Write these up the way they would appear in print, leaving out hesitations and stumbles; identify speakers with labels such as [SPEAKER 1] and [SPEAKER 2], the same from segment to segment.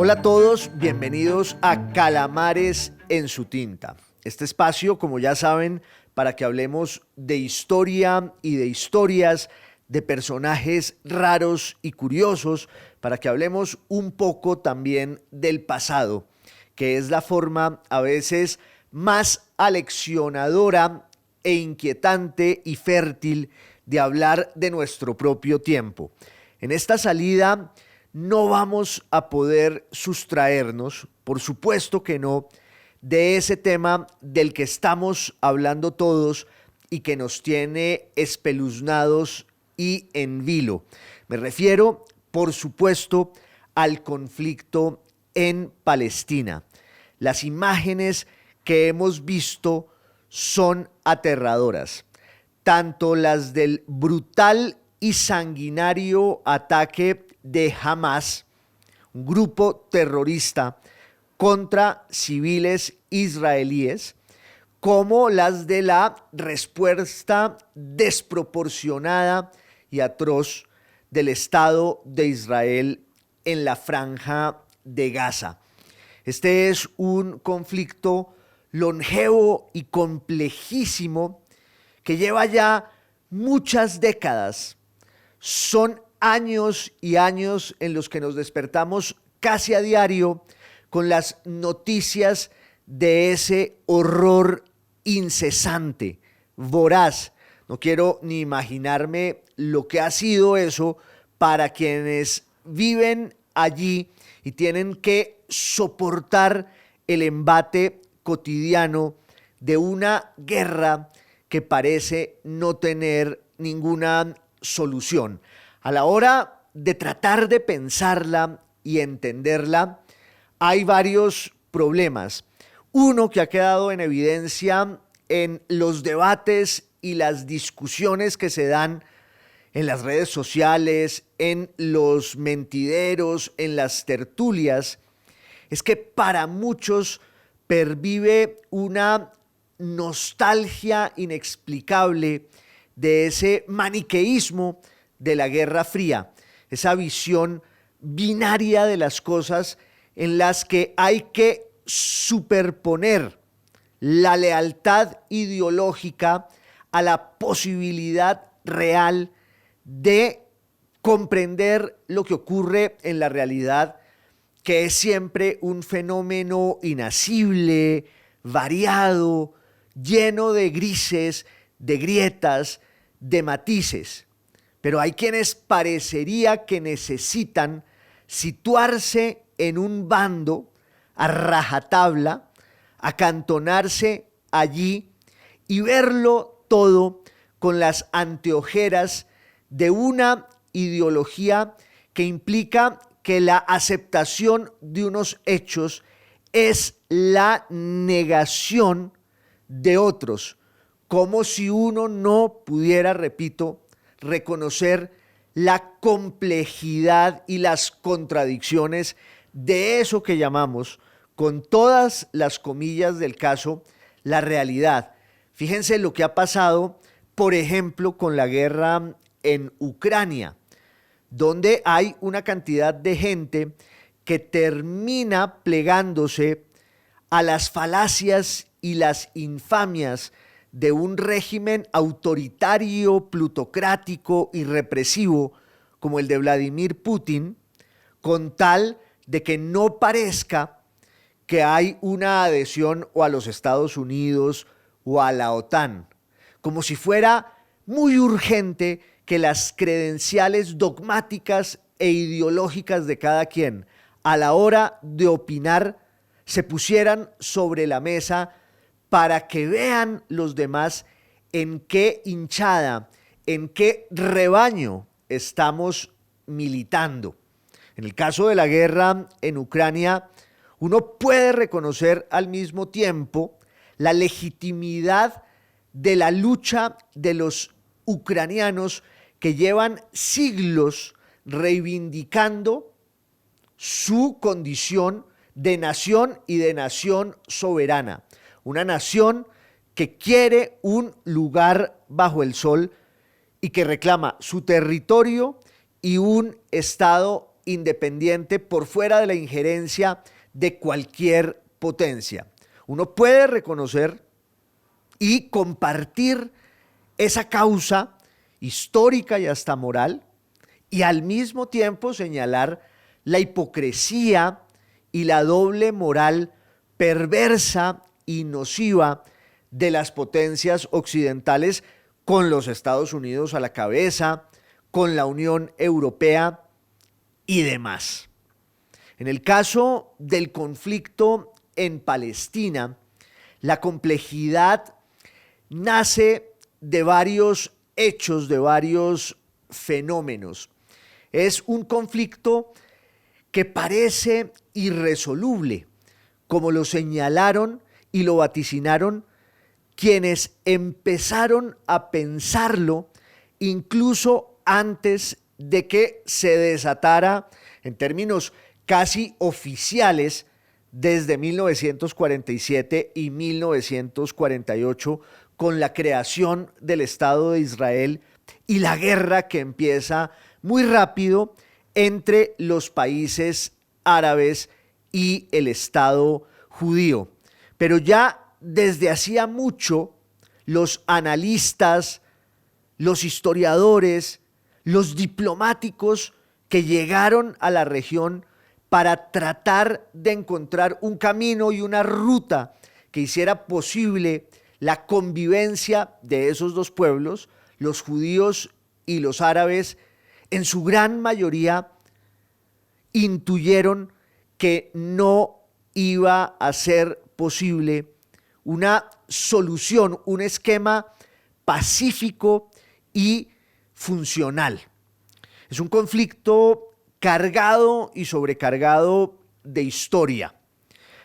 [SPEAKER 1] Hola a todos, bienvenidos a Calamares en su tinta. Este espacio, como ya saben, para que hablemos de historia y de historias, de personajes raros y curiosos, para que hablemos un poco también del pasado, que es la forma a veces más aleccionadora e inquietante y fértil de hablar de nuestro propio tiempo. En esta salida no vamos a poder sustraernos, por supuesto que no, de ese tema del que estamos hablando todos y que nos tiene espeluznados y en vilo. Me refiero, por supuesto, al conflicto en Palestina. Las imágenes que hemos visto son aterradoras, tanto las del brutal y sanguinario ataque de Hamas, un grupo terrorista contra civiles israelíes, como las de la respuesta desproporcionada y atroz del Estado de Israel en la Franja de Gaza. Este es un conflicto longevo y complejísimo que lleva ya muchas décadas. Son años y años en los que nos despertamos casi a diario con las noticias de ese horror incesante, voraz. No quiero ni imaginarme lo que ha sido eso para quienes viven allí y tienen que soportar el embate cotidiano de una guerra que parece no tener ninguna solución. A la hora de tratar de pensarla y entenderla, hay varios problemas. Uno que ha quedado en evidencia en los debates y las discusiones que se dan en las redes sociales, en los mentideros, en las tertulias, es que para muchos pervive una nostalgia inexplicable de ese maniqueísmo de la Guerra Fría, esa visión binaria de las cosas en las que hay que superponer la lealtad ideológica a la posibilidad real de comprender lo que ocurre en la realidad, que es siempre un fenómeno inasible, variado, lleno de grises, de grietas, de matices. Pero hay quienes parecería que necesitan situarse en un bando a rajatabla, acantonarse allí y verlo todo con las anteojeras de una ideología que implica que la aceptación de unos hechos es la negación de otros, como si uno no pudiera, repito, reconocer la complejidad y las contradicciones de eso que llamamos, con todas las comillas del caso, la realidad. Fíjense lo que ha pasado, por ejemplo, con la guerra en Ucrania, donde hay una cantidad de gente que termina plegándose a las falacias y las infamias de un régimen autoritario, plutocrático y represivo como el de Vladimir Putin, con tal de que no parezca que hay una adhesión o a los Estados Unidos o a la OTAN, como si fuera muy urgente que las credenciales dogmáticas e ideológicas de cada quien a la hora de opinar se pusieran sobre la mesa para que vean los demás en qué hinchada, en qué rebaño estamos militando. En el caso de la guerra en Ucrania, uno puede reconocer al mismo tiempo la legitimidad de la lucha de los ucranianos que llevan siglos reivindicando su condición de nación y de nación soberana. Una nación que quiere un lugar bajo el sol y que reclama su territorio y un Estado independiente por fuera de la injerencia de cualquier potencia. Uno puede reconocer y compartir esa causa histórica y hasta moral, y al mismo tiempo señalar la hipocresía y la doble moral perversa y nociva de las potencias occidentales, con los Estados Unidos a la cabeza, con la Unión Europea y demás. En el caso del conflicto en Palestina, la complejidad nace de varios hechos, de varios fenómenos. Es un conflicto que parece irresoluble, como lo señalaron y lo vaticinaron quienes empezaron a pensarlo incluso antes de que se desatara en términos casi oficiales desde 1947 y 1948 con la creación del Estado de Israel y la guerra que empieza muy rápido entre los países árabes y el Estado judío. Pero ya desde hacía mucho, los analistas, los historiadores, los diplomáticos que llegaron a la región para tratar de encontrar un camino y una ruta que hiciera posible la convivencia de esos dos pueblos, los judíos y los árabes, en su gran mayoría intuyeron que no iba a ser posible una solución, un esquema pacífico y funcional. Es un conflicto cargado y sobrecargado de historia.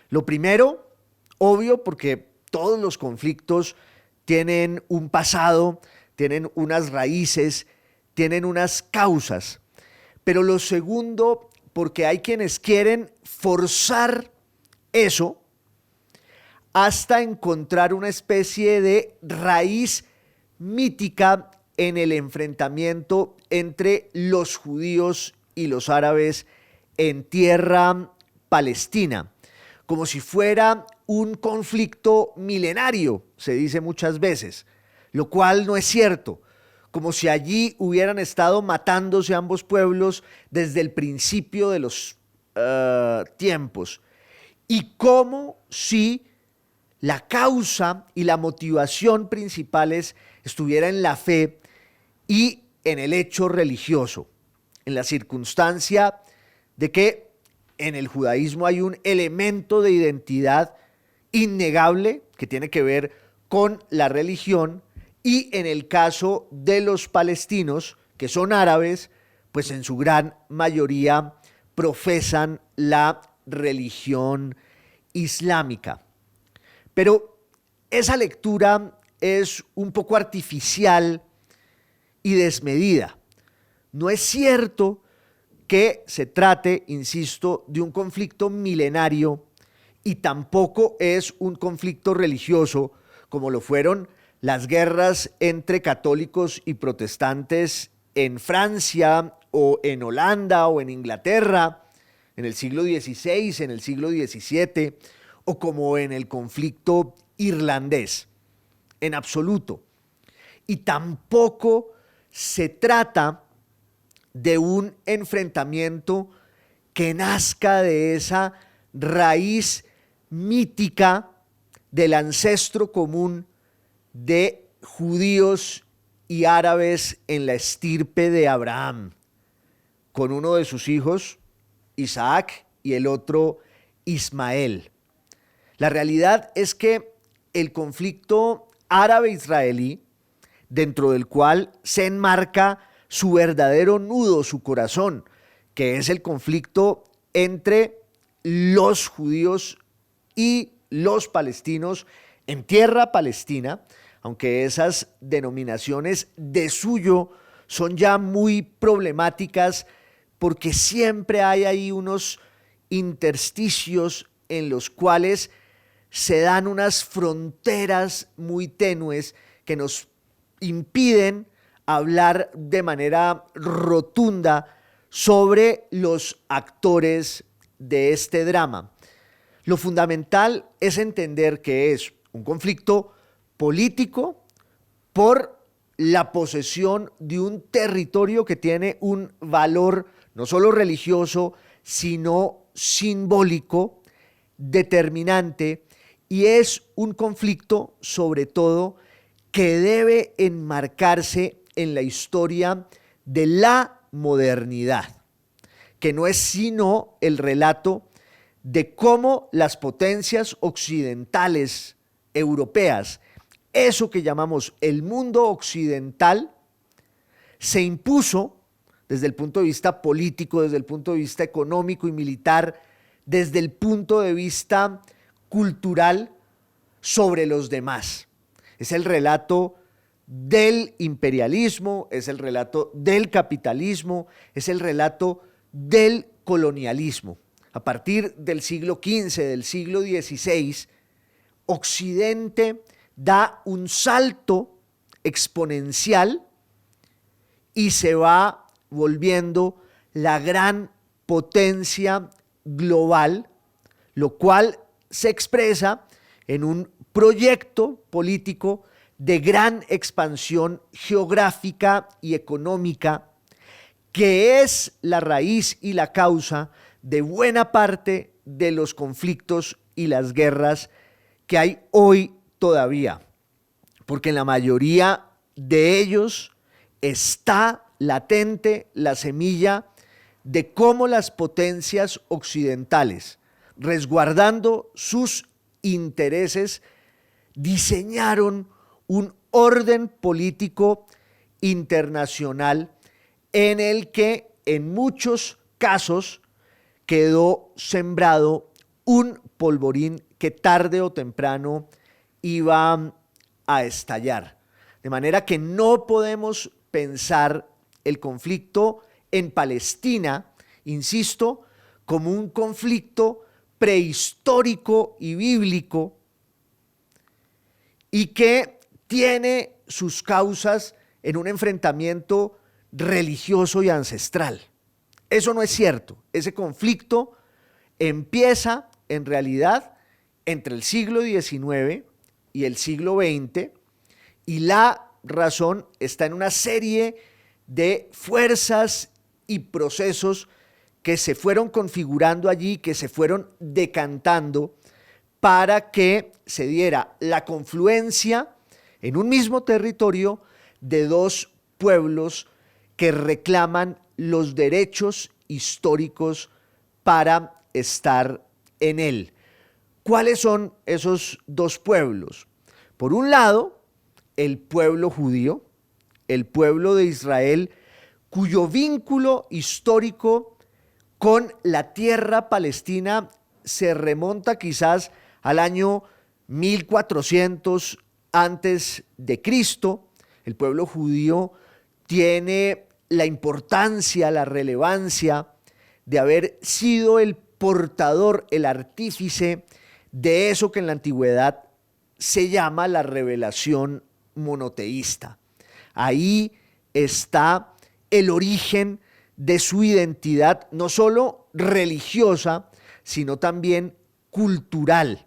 [SPEAKER 1] Lo primero, obvio, porque todos los conflictos tienen un pasado, tienen unas raíces, tienen unas causas. Pero lo segundo, porque hay quienes quieren forzar eso hasta encontrar una especie de raíz mítica en el enfrentamiento entre los judíos y los árabes en tierra palestina, como si fuera un conflicto milenario, se dice muchas veces, lo cual no es cierto, como si allí hubieran estado matándose ambos pueblos desde el principio de los tiempos, y como si la causa y la motivación principales estuviera en la fe y en el hecho religioso, en la circunstancia de que en el judaísmo hay un elemento de identidad innegable que tiene que ver con la religión, y en el caso de los palestinos, que son árabes, pues en su gran mayoría profesan la religión islámica. Pero esa lectura es un poco artificial y desmedida. No es cierto que se trate, insisto, de un conflicto milenario, y tampoco es un conflicto religioso como lo fueron las guerras entre católicos y protestantes en Francia o en Holanda o en Inglaterra en el siglo XVI, en el siglo XVII, o como en el conflicto irlandés, en absoluto. Y tampoco se trata de un enfrentamiento que nazca de esa raíz mítica del ancestro común de judíos y árabes en la estirpe de Abraham, con uno de sus hijos, Isaac, y el otro, Ismael. La realidad es que el conflicto árabe-israelí, dentro del cual se enmarca su verdadero nudo, su corazón, que es el conflicto entre los judíos y los palestinos en tierra palestina, aunque esas denominaciones de suyo son ya muy problemáticas porque siempre hay ahí unos intersticios en los cuales se dan unas fronteras muy tenues que nos impiden hablar de manera rotunda sobre los actores de este drama. Lo fundamental es entender que es un conflicto político por la posesión de un territorio que tiene un valor no solo religioso, sino simbólico, determinante, y es un conflicto sobre todo que debe enmarcarse en la historia de la modernidad, que no es sino el relato de cómo las potencias occidentales europeas, eso que llamamos el mundo occidental, se impuso desde el punto de vista político, desde el punto de vista económico y militar, desde el punto de vista cultural sobre los demás. Es el relato del imperialismo, es el relato del capitalismo, es el relato del colonialismo. A partir del siglo XV, del siglo XVI, Occidente da un salto exponencial y se va volviendo la gran potencia global, lo cual se expresa en un proyecto político de gran expansión geográfica y económica, que es la raíz y la causa de buena parte de los conflictos y las guerras que hay hoy todavía, porque en la mayoría de ellos está latente la semilla de cómo las potencias occidentales, resguardando sus intereses, diseñaron un orden político internacional en el que en muchos casos quedó sembrado un polvorín que tarde o temprano iba a estallar. De manera que no podemos pensar el conflicto en Palestina, insisto, como un conflicto prehistórico y bíblico y que tiene sus causas en un enfrentamiento religioso y ancestral. Eso no es cierto. Ese conflicto empieza en realidad entre el siglo XIX y el siglo XX, y la razón está en una serie de fuerzas y procesos que se fueron configurando allí, que se fueron decantando para que se diera la confluencia en un mismo territorio de dos pueblos que reclaman los derechos históricos para estar en él. ¿Cuáles son esos dos pueblos? Por un lado, el pueblo judío, el pueblo de Israel, cuyo vínculo histórico con la tierra palestina se remonta quizás al año 1400 antes de Cristo. El pueblo judío tiene la importancia, la relevancia de haber sido el portador, el artífice de eso que en la antigüedad se llama la revelación monoteísta. Ahí está el origen de su identidad, no solo religiosa, sino también cultural.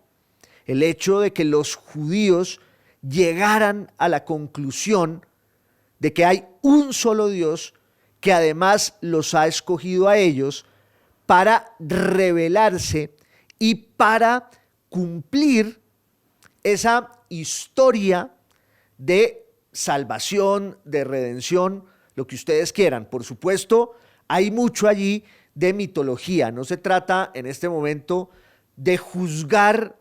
[SPEAKER 1] El hecho de que los judíos llegaran a la conclusión de que hay un solo Dios que además los ha escogido a ellos para revelarse y para cumplir esa historia de salvación, de redención, lo que ustedes quieran. Por supuesto, hay mucho allí de mitología. No se trata en este momento de juzgar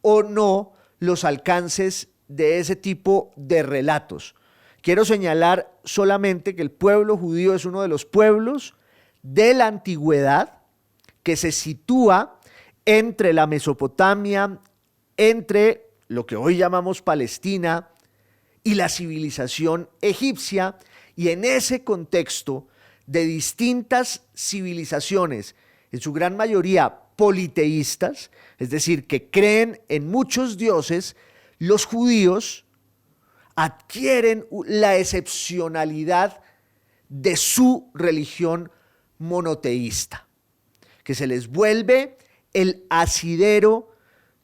[SPEAKER 1] o no los alcances de ese tipo de relatos. Quiero señalar solamente que el pueblo judío es uno de los pueblos de la antigüedad que se sitúa entre la Mesopotamia, entre lo que hoy llamamos Palestina y la civilización egipcia, y en ese contexto de distintas civilizaciones, en su gran mayoría politeístas, es decir, que creen en muchos dioses, los judíos adquieren la excepcionalidad de su religión monoteísta, que se les vuelve el asidero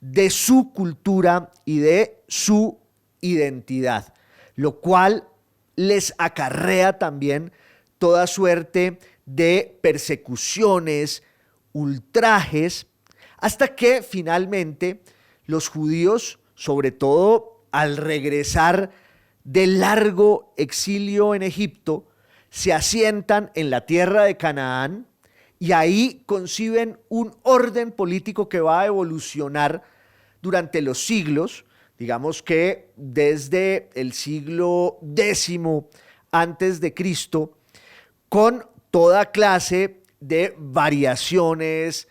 [SPEAKER 1] de su cultura y de su identidad, lo cual les acarrea también toda suerte de persecuciones, ultrajes, hasta que finalmente los judíos, sobre todo al regresar del largo exilio en Egipto, se asientan en la tierra de Canaán y ahí conciben un orden político que va a evolucionar durante los siglos. Digamos que desde el siglo X antes de Cristo, con toda clase de variaciones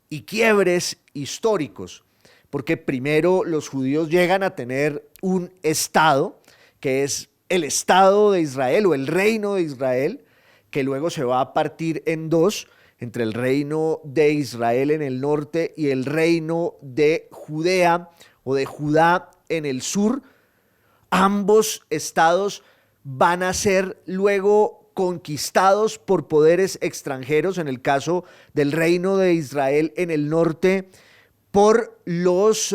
[SPEAKER 1] y quiebres históricos, porque primero los judíos llegan a tener un estado, que es el Estado de Israel o el Reino de Israel, que luego se va a partir en dos, entre el Reino de Israel en el norte y el Reino de Judea o de Judá en el sur. Ambos estados van a ser luego conquistados por poderes extranjeros, en el caso del Reino de Israel en el norte, por los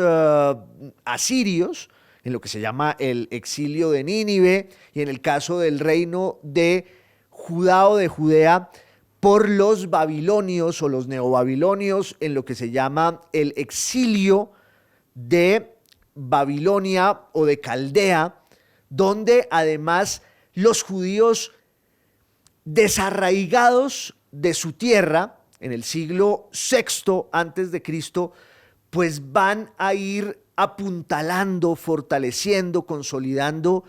[SPEAKER 1] asirios, en lo que se llama el exilio de Nínive, y en el caso del Reino de Judá o de Judea, por los babilonios o los neobabilonios, en lo que se llama el exilio de Babilonia o de Caldea, donde además los judíos desarraigados de su tierra en el siglo VI antes de Cristo, pues van a ir apuntalando, fortaleciendo, consolidando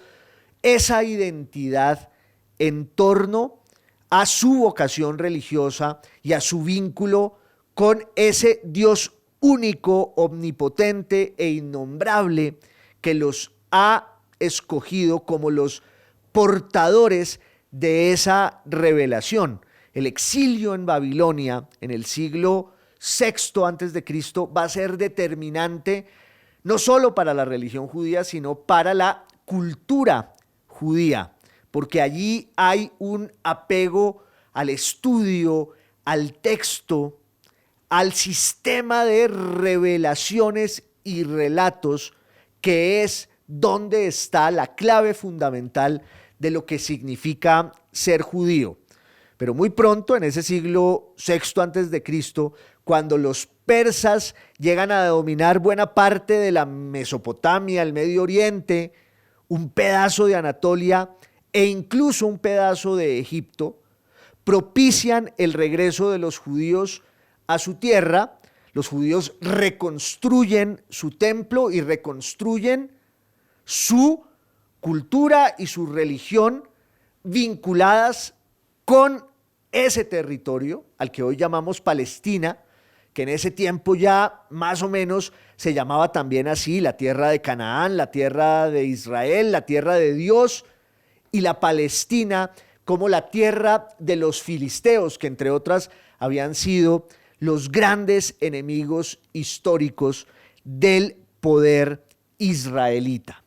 [SPEAKER 1] esa identidad en torno a su vocación religiosa y a su vínculo con ese Dios único, omnipotente e innombrable que los ha escogido como los portadores de esa revelación. El exilio en Babilonia en el siglo VI antes de Cristo va a ser determinante no solo para la religión judía, sino para la cultura judía, porque allí hay un apego al estudio, al texto, al sistema de revelaciones y relatos, que es donde está la clave fundamental de lo que significa ser judío. Pero muy pronto, en ese siglo VI antes de Cristo, cuando los persas llegan a dominar buena parte de la Mesopotamia, el Medio Oriente, un pedazo de Anatolia e incluso un pedazo de Egipto, propician el regreso de los judíos a su tierra. Los judíos reconstruyen su templo y reconstruyen su cultura y su religión vinculadas con ese territorio al que hoy llamamos Palestina, que en ese tiempo ya más o menos se llamaba también así, la tierra de Canaán, la tierra de Israel, la tierra de Dios, y la Palestina como la tierra de los filisteos, que entre otras habían sido los grandes enemigos históricos del poder israelita.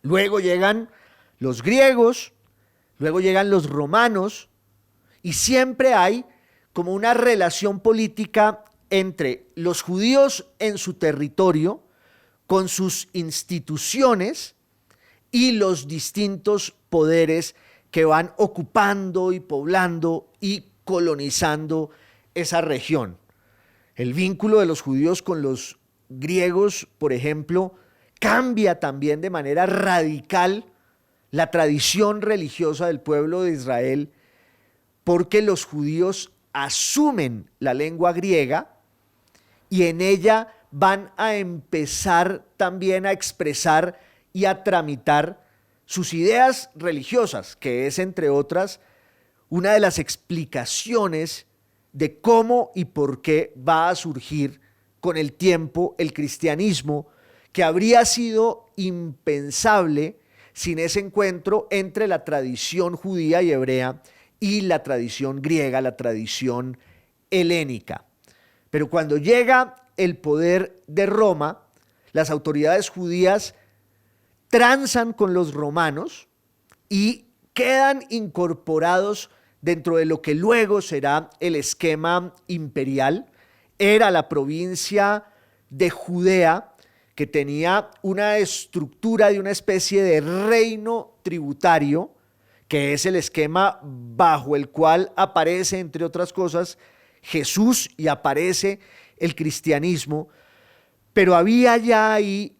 [SPEAKER 1] Luego llegan los griegos, luego llegan los romanos, y siempre hay como una relación política entre los judíos en su territorio, con sus instituciones, y los distintos poderes que van ocupando y poblando y colonizando esa región. El vínculo de los judíos con los griegos, por ejemplo, cambia también de manera radical la tradición religiosa del pueblo de Israel, porque los judíos asumen la lengua griega y en ella van a empezar también a expresar y a tramitar sus ideas religiosas, que es, entre otras, una de las explicaciones de cómo y por qué va a surgir con el tiempo el cristianismo, que habría sido impensable sin ese encuentro entre la tradición judía y hebrea y la tradición griega, la tradición helénica. Pero cuando llega el poder de Roma, las autoridades judías transan con los romanos y quedan incorporados dentro de lo que luego será el esquema imperial. Era la provincia de Judea, que tenía una estructura de una especie de reino tributario, que es el esquema bajo el cual aparece, entre otras cosas, Jesús y aparece el cristianismo. Pero había ya ahí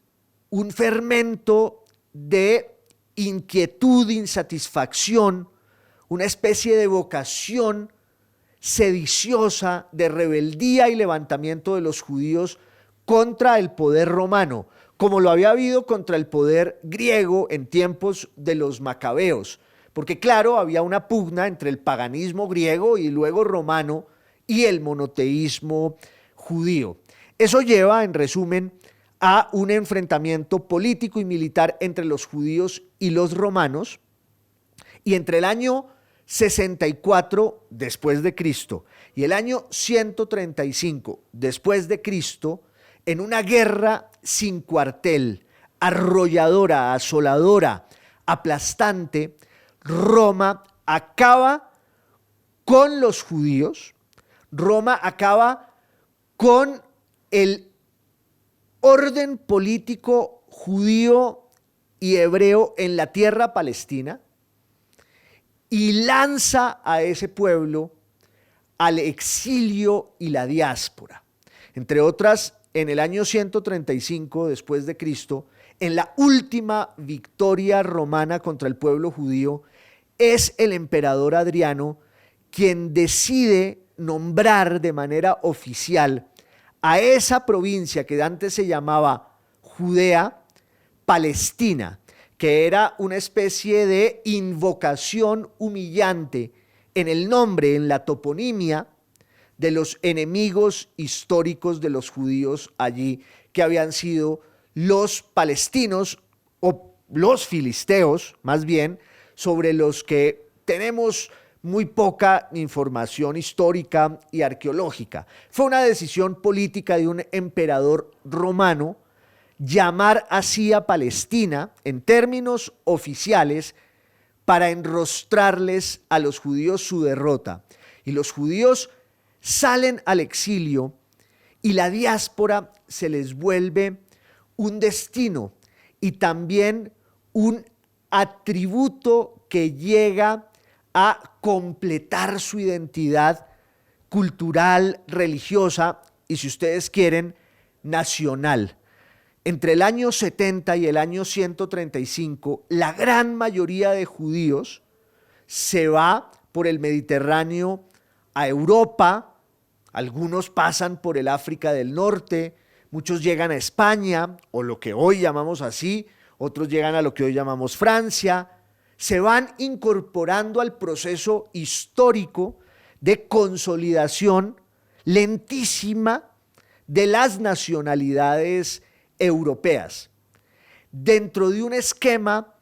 [SPEAKER 1] un fermento de inquietud, insatisfacción, una especie de vocación sediciosa, de rebeldía y levantamiento de los judíos contra el poder romano, como lo había habido contra el poder griego en tiempos de los macabeos, porque claro, había una pugna entre el paganismo griego y luego romano y el monoteísmo judío. Eso lleva, en resumen, a un enfrentamiento político y militar entre los judíos y los romanos, y entre el año 64 después de Cristo y el año 135 después de Cristo, en una guerra sin cuartel, arrolladora, asoladora, aplastante, Roma acaba con los judíos, Roma acaba con el orden político judío y hebreo en la tierra palestina y lanza a ese pueblo al exilio y la diáspora. Entre otras, en el año 135 después de Cristo, en la última victoria romana contra el pueblo judío, es el emperador Adriano quien decide nombrar de manera oficial a esa provincia que antes se llamaba Judea, Palestina, que era una especie de invocación humillante en el nombre, en la toponimia de los enemigos históricos de los judíos allí, que habían sido los palestinos o los filisteos, más bien, sobre los que tenemos muy poca información histórica y arqueológica. Fue una decisión política de un emperador romano llamar así a Palestina en términos oficiales para enrostrarles a los judíos su derrota. Y los judíos salen al exilio y la diáspora se les vuelve un destino y también un atributo que llega a completar su identidad cultural, religiosa y, si ustedes quieren, nacional. Entre el año 70 y el año 135, la gran mayoría de judíos se va por el Mediterráneo a Europa, algunos pasan por el África del Norte, muchos llegan a España, o lo que hoy llamamos así, otros llegan a lo que hoy llamamos Francia, se van incorporando al proceso histórico de consolidación lentísima de las nacionalidades europeas, dentro de un esquema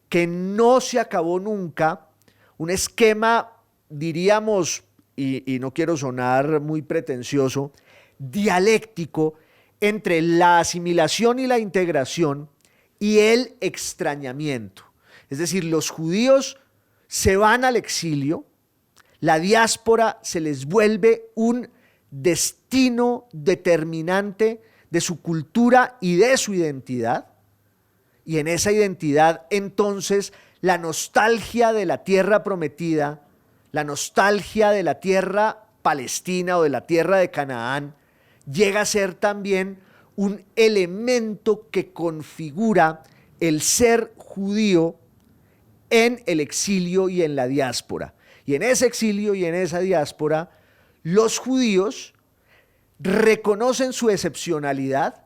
[SPEAKER 1] que no se acabó nunca, un esquema, diríamos, y no quiero sonar muy pretencioso, dialéctico entre la asimilación y la integración y el extrañamiento. Es decir, los judíos se van al exilio, la diáspora se les vuelve un destino determinante de su cultura y de su identidad, y en esa identidad entonces la nostalgia de la tierra prometida, la nostalgia de la tierra palestina o de la tierra de Canaán, llega a ser también un elemento que configura el ser judío en el exilio y en la diáspora. Y en ese exilio y en esa diáspora, los judíos reconocen su excepcionalidad,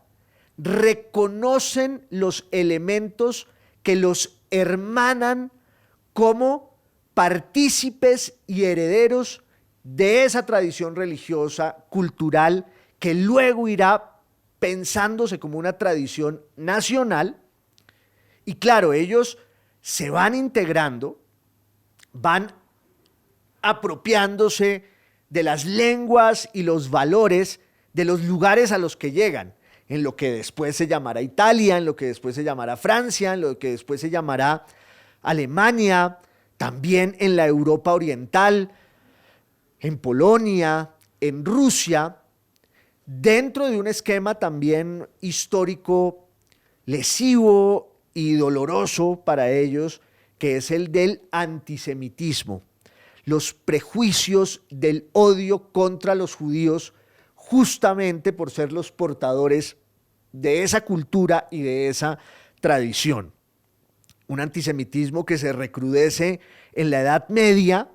[SPEAKER 1] reconocen los elementos que los hermanan como partícipes y herederos de esa tradición religiosa, cultural, que luego irá pensándose como una tradición nacional. Y claro, ellos se van integrando, van apropiándose de las lenguas y los valores de los lugares a los que llegan, en lo que después se llamará Italia, en lo que después se llamará Francia, en lo que después se llamará Alemania, también en la Europa oriental, en Polonia, en Rusia, dentro de un esquema también histórico lesivo y doloroso para ellos, que es el del antisemitismo, los prejuicios del odio contra los judíos, justamente por ser los portadores de esa cultura y de esa tradición. Un antisemitismo que se recrudece en la Edad Media,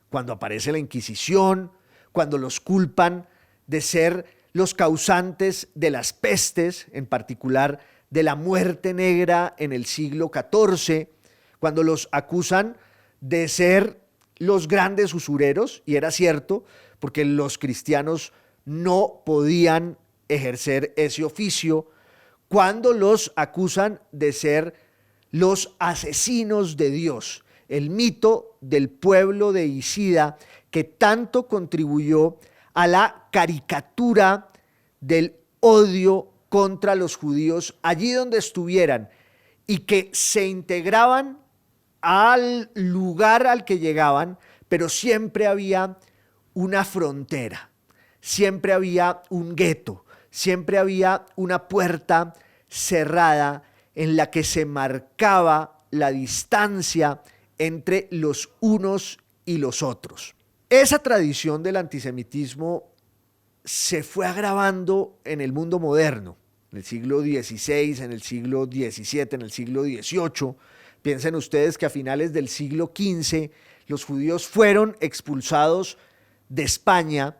[SPEAKER 1] cuando aparece la Inquisición, cuando los culpan de ser los causantes de las pestes, en particular de la muerte negra en el siglo XIV, cuando los acusan de ser los grandes usureros, y era cierto, porque los cristianos no podían ejercer ese oficio, cuando los acusan de ser los asesinos de Dios, el mito del pueblo de Isida que tanto contribuyó a la caricatura del odio contra los judíos allí donde estuvieran y que se integraban al lugar al que llegaban, pero siempre había una frontera, siempre había un gueto, siempre había una puerta cerrada en la que se marcaba la distancia entre los unos y los otros. Esa tradición del antisemitismo se fue agravando en el mundo moderno, en el siglo XVI, en el siglo XVII, en el siglo XVIII. Piensen ustedes que a finales del siglo XV los judíos fueron expulsados de España,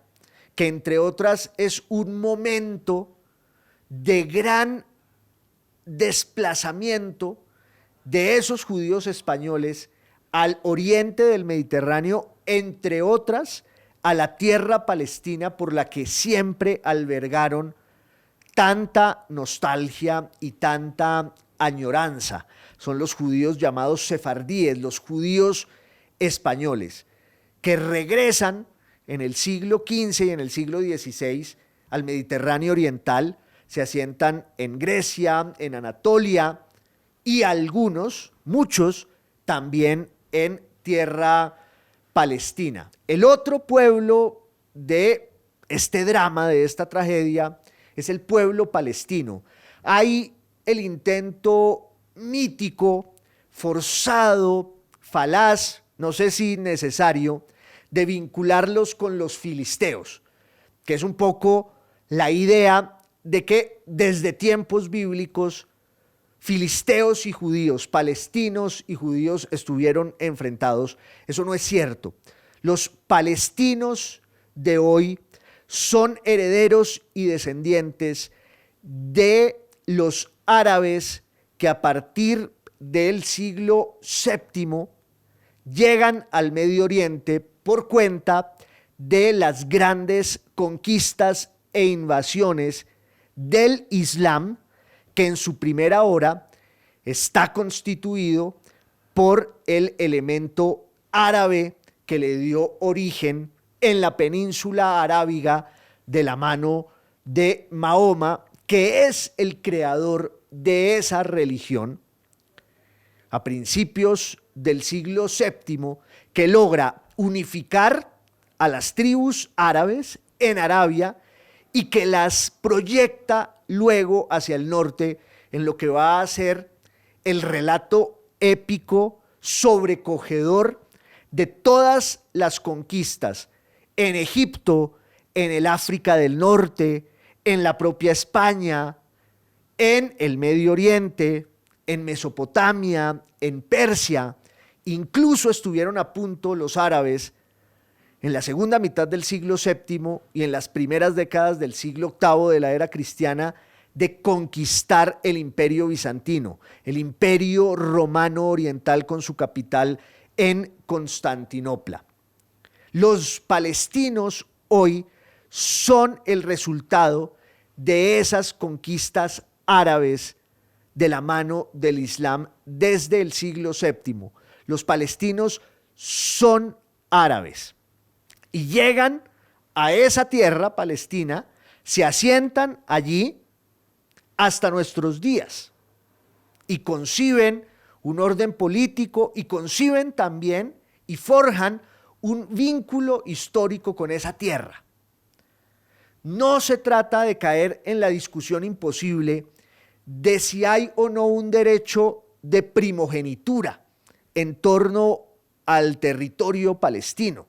[SPEAKER 1] que entre otras es un momento de gran desplazamiento de esos judíos españoles al oriente del Mediterráneo, entre otras a la tierra palestina por la que siempre albergaron tanta nostalgia y tanta añoranza. Son los judíos llamados sefardíes, los judíos españoles, que regresan en el siglo XV y en el siglo XVI al Mediterráneo oriental, se asientan en Grecia, en Anatolia y algunos, muchos, también en tierra palestina. El otro pueblo de este drama, de esta tragedia, es el pueblo palestino. Hay el intento mítico, forzado, falaz, no sé si necesario, de vincularlos con los filisteos, que es un poco la idea de que desde tiempos bíblicos filisteos y judíos, palestinos y judíos estuvieron enfrentados. Eso no es cierto. Los palestinos de hoy son herederos y descendientes de los árabes que a partir del siglo VII llegan al Medio Oriente por cuenta de las grandes conquistas e invasiones del Islam, que en su primera hora está constituido por el elemento árabe que le dio origen en la península arábiga de la mano de Mahoma, que es el creador de esa religión, a principios del siglo VII, que logra unificar a las tribus árabes en Arabia y que las proyecta luego hacia el norte en lo que va a ser el relato épico, sobrecogedor de todas las conquistas en Egipto, en el África del Norte, en la propia España, en el Medio Oriente, en Mesopotamia, en Persia. Incluso estuvieron a punto los árabes en la segunda mitad del siglo VII y en las primeras décadas del siglo VIII de la era cristiana de conquistar el imperio bizantino, el imperio romano oriental con su capital en Constantinopla. Los palestinos hoy son el resultado de esas conquistas árabes de la mano del Islam desde el siglo VII. Los palestinos son árabes y llegan a esa tierra palestina, se asientan allí hasta nuestros días y conciben un orden político y conciben también y forjan un vínculo histórico con esa tierra. No se trata de caer en la discusión imposible de si hay o no un derecho de primogenitura en torno al territorio palestino.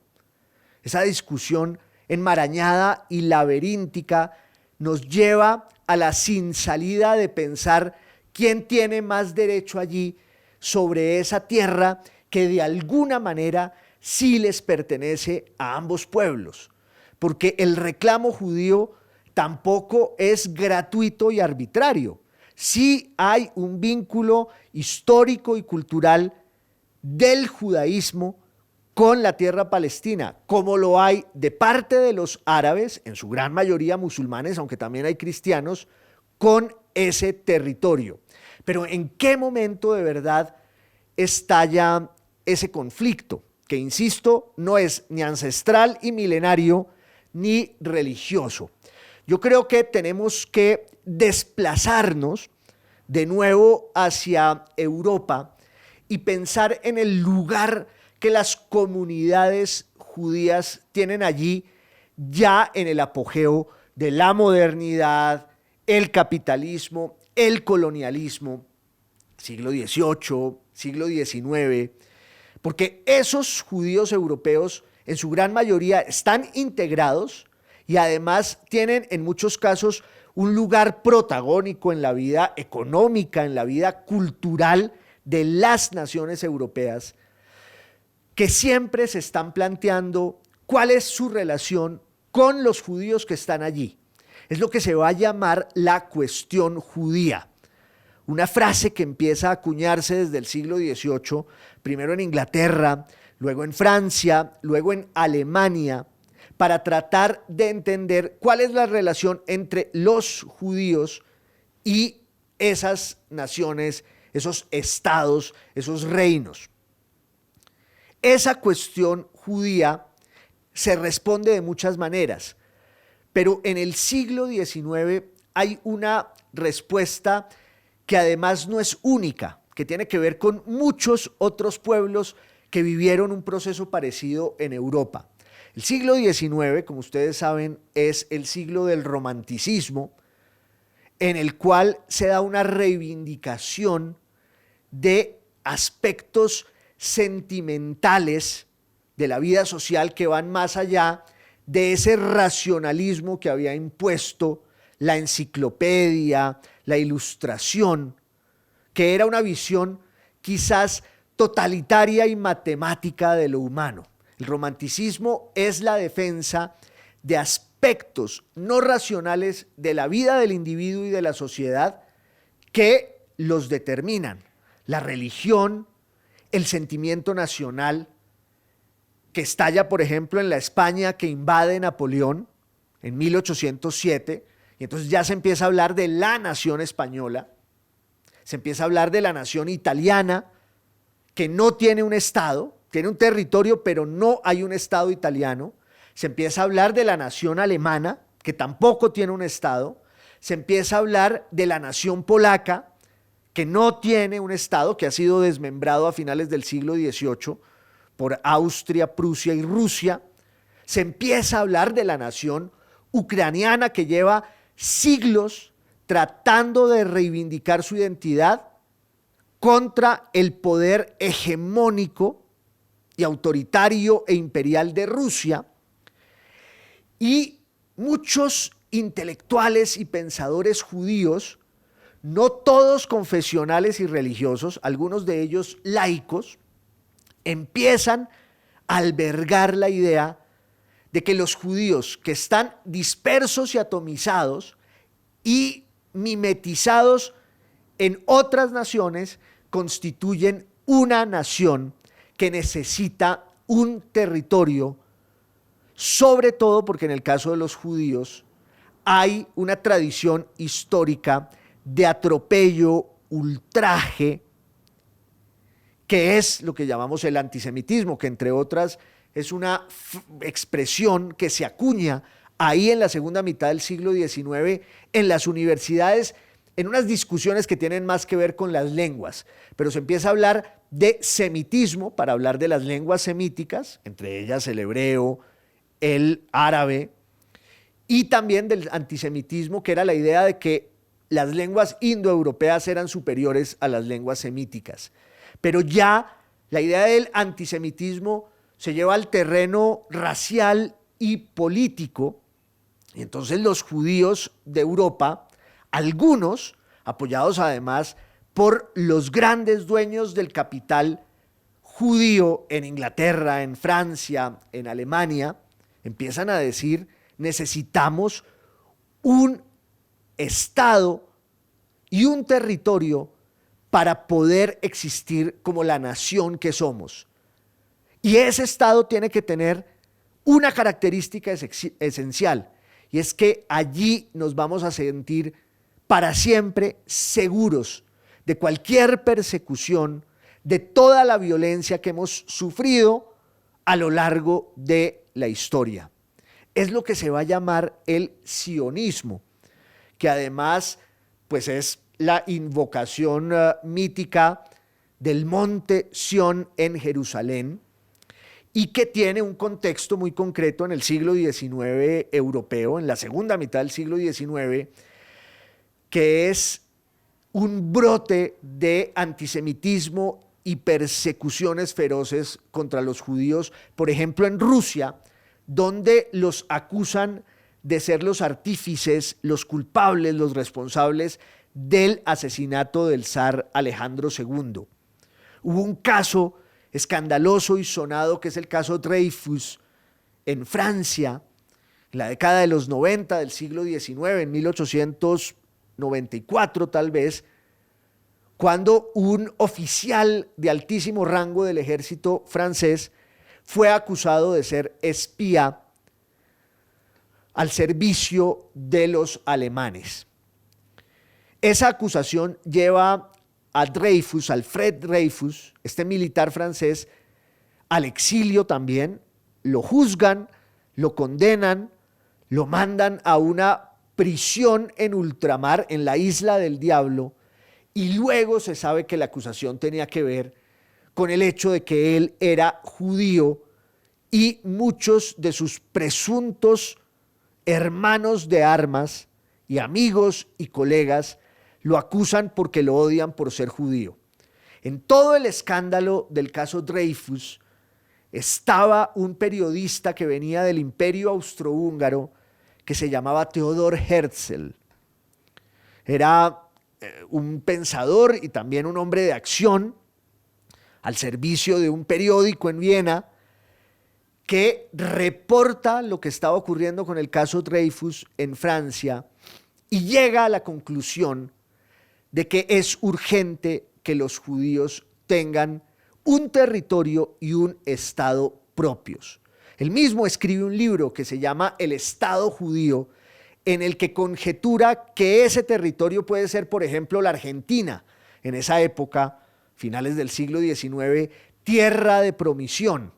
[SPEAKER 1] Esa discusión enmarañada y laberíntica nos lleva a la sin salida de pensar quién tiene más derecho allí sobre esa tierra que de alguna manera sí les pertenece a ambos pueblos, porque el reclamo judío tampoco es gratuito y arbitrario. Sí hay un vínculo histórico y cultural del judaísmo con la tierra palestina, como lo hay de parte de los árabes, en su gran mayoría musulmanes, aunque también hay cristianos, con ese territorio. Pero ¿en qué momento de verdad estalla ese conflicto? Que, insisto, no es ni ancestral y milenario, ni religioso. Yo creo que tenemos que desplazarnos de nuevo hacia Europa y pensar en el lugar que las comunidades judías tienen allí, ya en el apogeo de la modernidad, el capitalismo, el colonialismo, siglo XVIII, siglo XIX, porque esos judíos europeos en su gran mayoría están integrados y además tienen en muchos casos un lugar protagónico en la vida económica, en la vida cultural de las naciones europeas, que siempre se están planteando cuál es su relación con los judíos que están allí. Es lo que se va a llamar la cuestión judía. Una frase que empieza a acuñarse desde el siglo XVIII, primero en Inglaterra, luego en Francia, luego en Alemania, para tratar de entender cuál es la relación entre los judíos y esas naciones, esos estados, esos reinos. Esa cuestión judía se responde de muchas maneras, pero en el siglo XIX hay una respuesta que además no es única, que tiene que ver con muchos otros pueblos que vivieron un proceso parecido en Europa. El siglo XIX, como ustedes saben, es el siglo del romanticismo, en el cual se da una reivindicación de aspectos sentimentales de la vida social que van más allá de ese racionalismo que había impuesto la enciclopedia, la ilustración, que era una visión quizás totalitaria y matemática de lo humano. El romanticismo es la defensa de aspectos no racionales de la vida del individuo y de la sociedad que los determinan. La religión, el sentimiento nacional, que estalla, por ejemplo, en la España que invade Napoleón en 1807, y entonces ya se empieza a hablar de la nación española, se empieza a hablar de la nación italiana, que no tiene un estado, tiene un territorio, pero no hay un estado italiano. Se empieza a hablar de la nación alemana, que tampoco tiene un estado. Se empieza a hablar de la nación polaca, que no tiene un estado, que ha sido desmembrado a finales del siglo XVIII por Austria, Prusia y Rusia. Se empieza a hablar de la nación ucraniana, que lleva siglos tratando de reivindicar su identidad contra el poder hegemónico y autoritario e imperial de Rusia. Y muchos intelectuales y pensadores judíos, no todos confesionales y religiosos, algunos de ellos laicos, empiezan a albergar la idea de que los judíos que están dispersos y atomizados y mimetizados en otras naciones constituyen una nación que necesita un territorio, sobre todo porque en el caso de los judíos hay una tradición histórica de atropello, ultraje, que es lo que llamamos el antisemitismo, que entre otras es una expresión que se acuña ahí en la segunda mitad del siglo XIX en las universidades en unas discusiones que tienen más que ver con las lenguas, pero se empieza a hablar de semitismo para hablar de las lenguas semíticas, entre ellas el hebreo, el árabe, y también del antisemitismo, que era la idea de que las lenguas indoeuropeas eran superiores a las lenguas semíticas. Pero ya la idea del antisemitismo se lleva al terreno racial y político, y entonces los judíos de Europa, algunos apoyados además por los grandes dueños del capital judío en Inglaterra, en Francia, en Alemania, empiezan a decir: necesitamos un Estado y un territorio para poder existir como la nación que somos. Y ese Estado tiene que tener una característica esencial, y es que allí nos vamos a sentir para siempre seguros de cualquier persecución, de toda la violencia que hemos sufrido a lo largo de la historia. Es lo que se va a llamar el sionismo, que además pues es la invocación mítica del monte Sión en Jerusalén, y que tiene un contexto muy concreto en el siglo XIX europeo, en la segunda mitad del siglo XIX, que es un brote de antisemitismo y persecuciones feroces contra los judíos, por ejemplo en Rusia, donde los acusan de ser los artífices, los culpables, los responsables del asesinato del zar Alejandro II. Hubo un caso escandaloso y sonado que es el caso Dreyfus en Francia, en la década de los 90 del siglo XIX, en 1894 tal vez, cuando un oficial de altísimo rango del ejército francés fue acusado de ser espía al servicio de los alemanes. Esa acusación lleva a Dreyfus, Alfred Dreyfus, este militar francés, al exilio también, lo juzgan, lo condenan, lo mandan a una prisión en ultramar, en la Isla del Diablo, y luego se sabe que la acusación tenía que ver con el hecho de que él era judío y muchos de sus presuntos hermanos de armas y amigos y colegas lo acusan porque lo odian por ser judío. En todo el escándalo del caso Dreyfus estaba un periodista que venía del Imperio Austrohúngaro que se llamaba Theodor Herzl. Era un pensador y también un hombre de acción al servicio de un periódico en Viena que reporta lo que estaba ocurriendo con el caso Dreyfus en Francia y llega a la conclusión de que es urgente que los judíos tengan un territorio y un Estado propios. Él mismo escribe un libro que se llama El Estado Judío, en el que conjetura que ese territorio puede ser, por ejemplo, la Argentina, en esa época, finales del siglo XIX, tierra de promisión,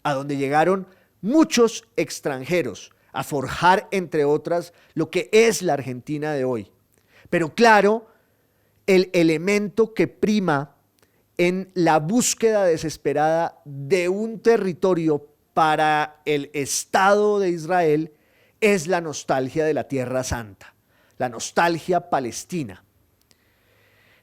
[SPEAKER 1] a donde llegaron muchos extranjeros a forjar, entre otras, lo que es la Argentina de hoy. Pero claro, el elemento que prima en la búsqueda desesperada de un territorio para el Estado de Israel es la nostalgia de la Tierra Santa, la nostalgia palestina.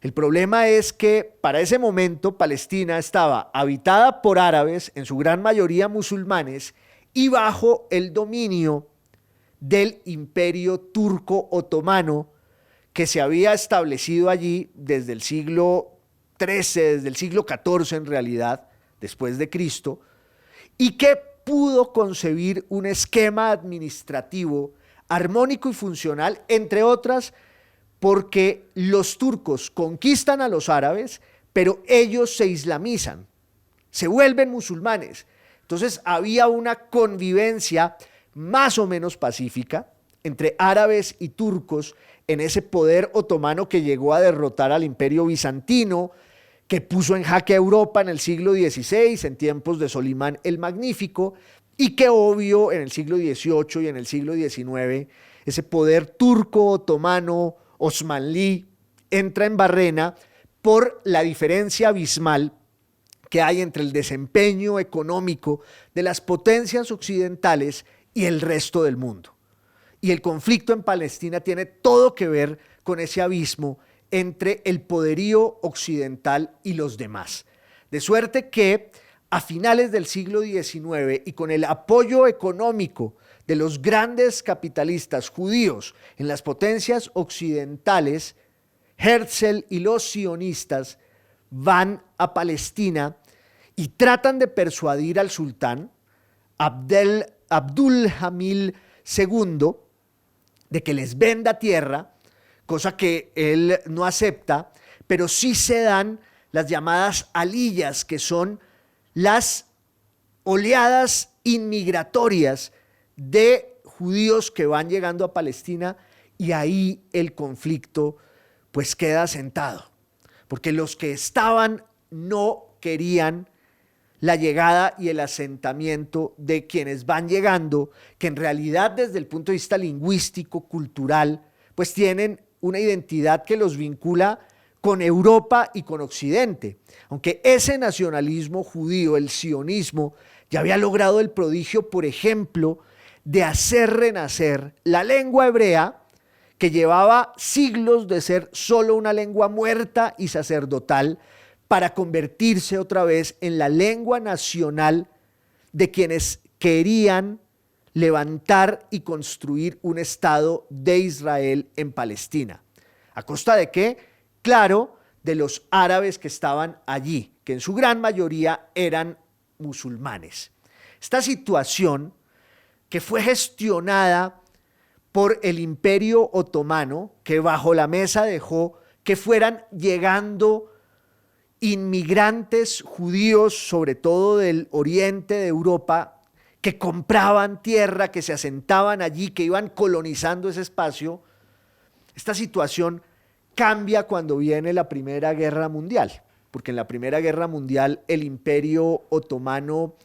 [SPEAKER 1] El problema es que para ese momento Palestina estaba habitada por árabes, en su gran mayoría musulmanes, y bajo el dominio del imperio turco otomano que se había establecido allí desde el siglo XIII, desde el siglo XIV en realidad, después de Cristo, y que pudo concebir un esquema administrativo armónico y funcional, entre otras, porque los turcos conquistan a los árabes, pero ellos se islamizan, se vuelven musulmanes. Entonces había una convivencia más o menos pacífica entre árabes y turcos en ese poder otomano que llegó a derrotar al imperio bizantino, que puso en jaque a Europa en el siglo XVI, en tiempos de Solimán el Magnífico, y que obvio en el siglo XVIII y en el siglo XIX, ese poder turco, otomano, osmanlí, entra en barrena por la diferencia abismal que hay entre el desempeño económico de las potencias occidentales y el resto del mundo. Y el conflicto en Palestina tiene todo que ver con ese abismo entre el poderío occidental y los demás. De suerte que a finales del siglo XIX y con el apoyo económico de los grandes capitalistas judíos en las potencias occidentales, Herzl y los sionistas van a Palestina y tratan de persuadir al sultán Abdul Hamid II de que les venda tierra, cosa que él no acepta, pero sí se dan las llamadas aliyas, que son las oleadas inmigratorias de judíos que van llegando a Palestina, y ahí el conflicto pues queda sentado, porque los que estaban no querían la llegada y el asentamiento de quienes van llegando, que en realidad desde el punto de vista lingüístico, cultural, pues tienen una identidad que los vincula con Europa y con Occidente. Aunque ese nacionalismo judío, el sionismo, ya había logrado el prodigio, por ejemplo, de hacer renacer la lengua hebrea, que llevaba siglos de ser solo una lengua muerta y sacerdotal, para convertirse otra vez en la lengua nacional de quienes querían levantar y construir un Estado de Israel en Palestina. ¿A costa de qué? Claro, de los árabes que estaban allí, que en su gran mayoría eran musulmanes. Esta situación, que fue gestionada por el Imperio Otomano, que bajo la mesa dejó que fueran llegando inmigrantes judíos, sobre todo del oriente de Europa, que compraban tierra, que se asentaban allí, que iban colonizando ese espacio. Esta situación cambia cuando viene la Primera Guerra Mundial, porque en la Primera Guerra Mundial el Imperio Otomano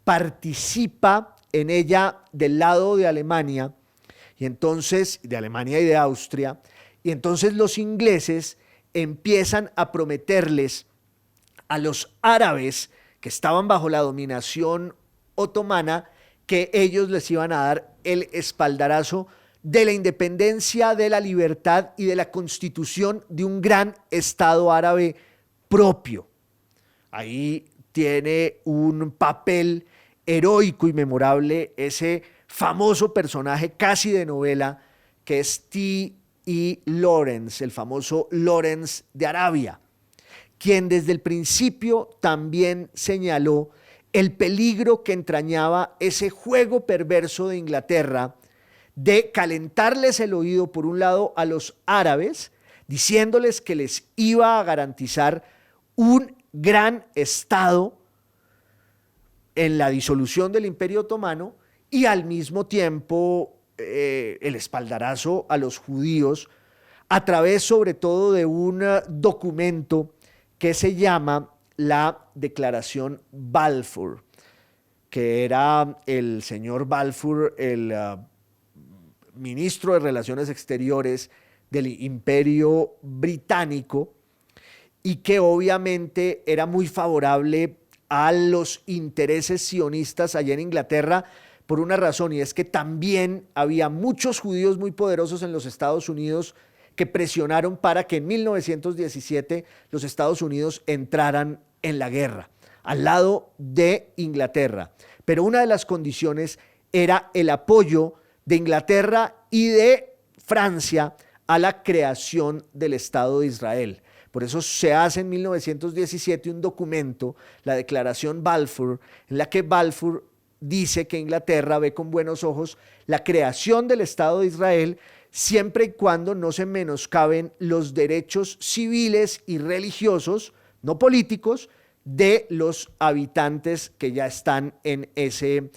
[SPEAKER 1] participa en ella del lado de Alemania, y entonces de Alemania y de Austria, y entonces los ingleses empiezan a prometerles a los árabes que estaban bajo la dominación otomana que ellos les iban a dar el espaldarazo de la independencia, de la libertad y de la constitución de un gran Estado árabe propio. Ahí tiene un papel heroico y memorable ese famoso personaje casi de novela que es T.E. Lawrence, el famoso Lawrence de Arabia, quien desde el principio también señaló el peligro que entrañaba ese juego perverso de Inglaterra de calentarles el oído por un lado a los árabes, diciéndoles que les iba a garantizar un gran Estado en la disolución del Imperio Otomano, y al mismo tiempo el espaldarazo a los judíos a través sobre todo de un documento que se llama la Declaración Balfour, que era el señor Balfour, el ministro de Relaciones Exteriores del Imperio Británico, y que obviamente era muy favorable a los intereses sionistas allá en Inglaterra por una razón, y es que también había muchos judíos muy poderosos en los Estados Unidos que presionaron para que en 1917 los Estados Unidos entraran en la guerra al lado de Inglaterra. Pero una de las condiciones era el apoyo de Inglaterra y de Francia a la creación del Estado de Israel. Por eso se hace en 1917 un documento, la Declaración Balfour, en la que Balfour dice que Inglaterra ve con buenos ojos la creación del Estado de Israel, siempre y cuando no se menoscaben los derechos civiles y religiosos, no políticos, de los habitantes que ya están en ese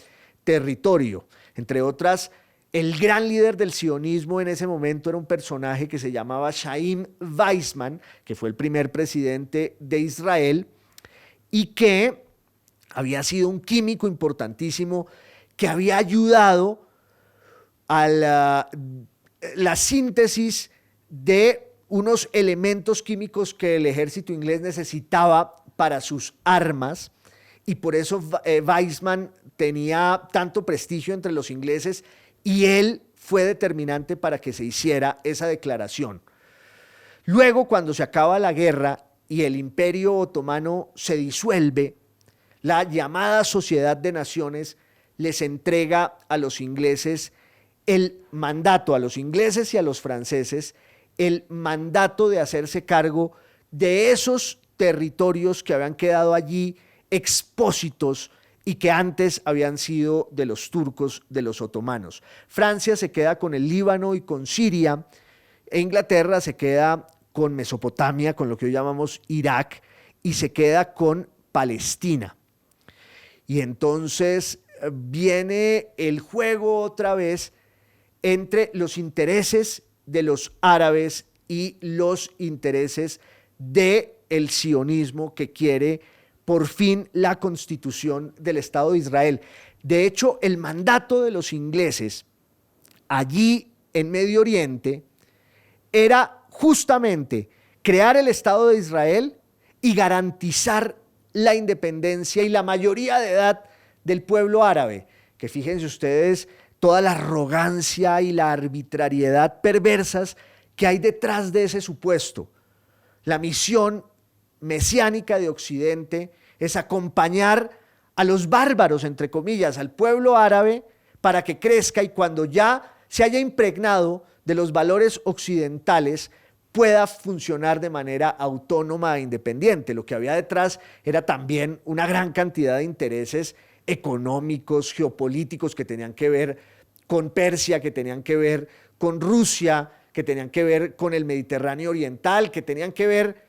[SPEAKER 1] territorio. Entre otras, el gran líder del sionismo en ese momento era un personaje que se llamaba Chaim Weizmann, que fue el primer presidente de Israel y que había sido un químico importantísimo que había ayudado a la síntesis de unos elementos químicos que el ejército inglés necesitaba para sus armas, y por eso Weizmann tenía tanto prestigio entre los ingleses, y él fue determinante para que se hiciera esa declaración. Luego, cuando se acaba la guerra y el Imperio Otomano se disuelve, la llamada Sociedad de Naciones les entrega a los ingleses el mandato, a los ingleses y a los franceses, el mandato de hacerse cargo de esos territorios que habían quedado allí expósitos y que antes habían sido de los turcos, de los otomanos. Francia se queda con el Líbano y con Siria, e Inglaterra se queda con Mesopotamia, con lo que hoy llamamos Irak, y se queda con Palestina. Y entonces viene el juego otra vez entre los intereses de los árabes y los intereses del sionismo, que quiere por fin la constitución del Estado de Israel. De hecho, el mandato de los ingleses allí en Medio Oriente era justamente crear el Estado de Israel y garantizar la independencia y la mayoría de edad del pueblo árabe, que fíjense ustedes toda la arrogancia y la arbitrariedad perversas que hay detrás de ese supuesto. La misión mesiánica de Occidente es acompañar a los bárbaros, entre comillas, al pueblo árabe, para que crezca, y cuando ya se haya impregnado de los valores occidentales, pueda funcionar de manera autónoma e independiente. Lo que había detrás era también una gran cantidad de intereses económicos, geopolíticos, que tenían que ver con Persia, que tenían que ver con Rusia, que tenían que ver con el Mediterráneo oriental, que tenían que ver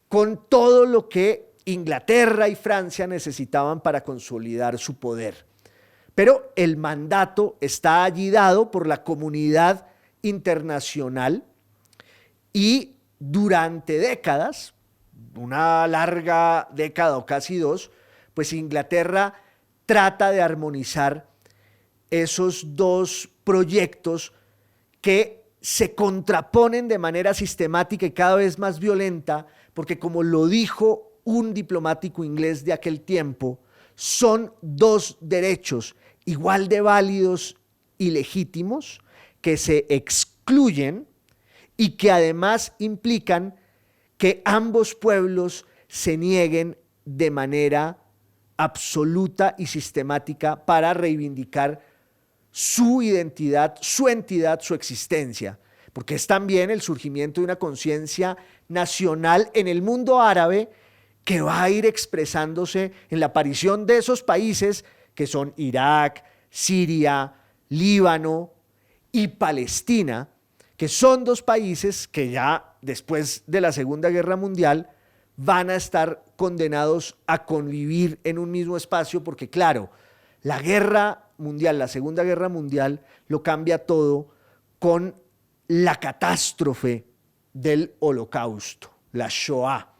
[SPEAKER 1] con todo lo que Inglaterra y Francia necesitaban para consolidar su poder. Pero el mandato está allí dado por la comunidad internacional, y durante décadas, una larga década o casi dos, pues Inglaterra trata de armonizar esos dos proyectos que se contraponen de manera sistemática y cada vez más violenta, porque, como lo dijo un diplomático inglés de aquel tiempo, son dos derechos igual de válidos y legítimos que se excluyen y que además implican que ambos pueblos se nieguen de manera absoluta y sistemática para reivindicar su identidad, su entidad, su existencia, porque es también el surgimiento de una conciencia nacional en el mundo árabe que va a ir expresándose en la aparición de esos países que son Irak, Siria, Líbano y Palestina, que son dos países que ya después de la Segunda Guerra Mundial van a estar condenados a convivir en un mismo espacio, porque claro, la guerra mundial, la Segunda Guerra Mundial, lo cambia todo con la catástrofe del Holocausto, la Shoah,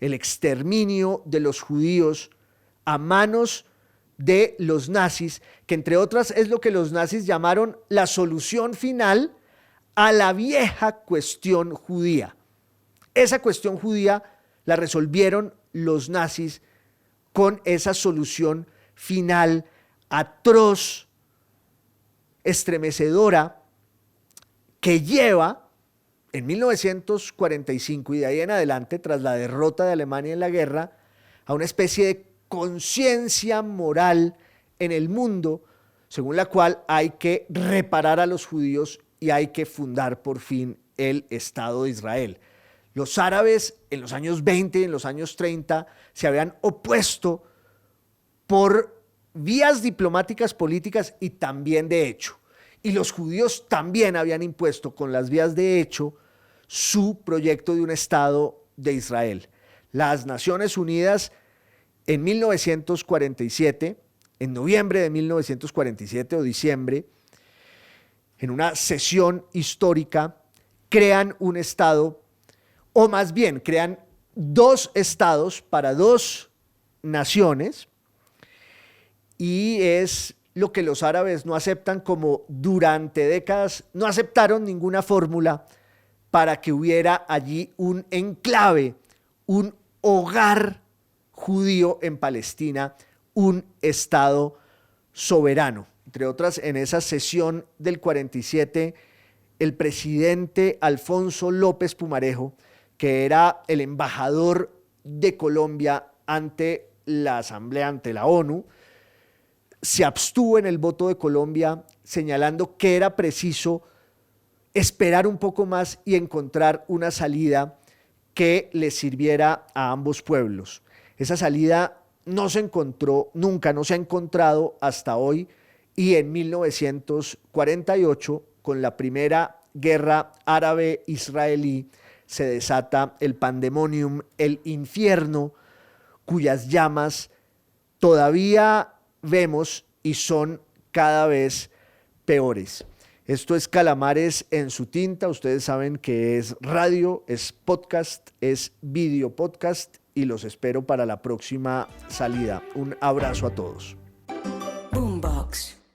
[SPEAKER 1] el exterminio de los judíos a manos de los nazis, que entre otras es lo que los nazis llamaron la solución final a la vieja cuestión judía. Esa cuestión judía la resolvieron los nazis con esa solución final atroz, estremecedora, que lleva en 1945 y de ahí en adelante, tras la derrota de Alemania en la guerra, a una especie de conciencia moral en el mundo, según la cual hay que reparar a los judíos y hay que fundar por fin el Estado de Israel. Los árabes en los años 20 y en los años 30 se habían opuesto por vías diplomáticas, políticas y también de hecho. Y los judíos también habían impuesto con las vías de hecho su proyecto de un Estado de Israel. Las Naciones Unidas en 1947, en noviembre de 1947 o diciembre, en una sesión histórica, crean un Estado, o más bien crean dos estados para dos naciones, y es lo que los árabes no aceptan, como durante décadas no aceptaron ninguna fórmula para que hubiera allí un enclave, un hogar judío en Palestina, un Estado soberano. Entre otras, en esa sesión del 47, el presidente Alfonso López Pumarejo, que era el embajador de Colombia ante la Asamblea, ante la ONU, se abstuvo en el voto de Colombia, señalando que era preciso esperar un poco más y encontrar una salida que les sirviera a ambos pueblos. Esa salida no se encontró, nunca no se ha encontrado hasta hoy, y en 1948, con la primera guerra árabe-israelí, se desata el pandemonium, el infierno, cuyas llamas todavía vemos y son cada vez peores. Esto es Calamares en su tinta. Ustedes saben que es radio, es podcast, es video podcast, y los espero para la próxima salida. Un abrazo a todos.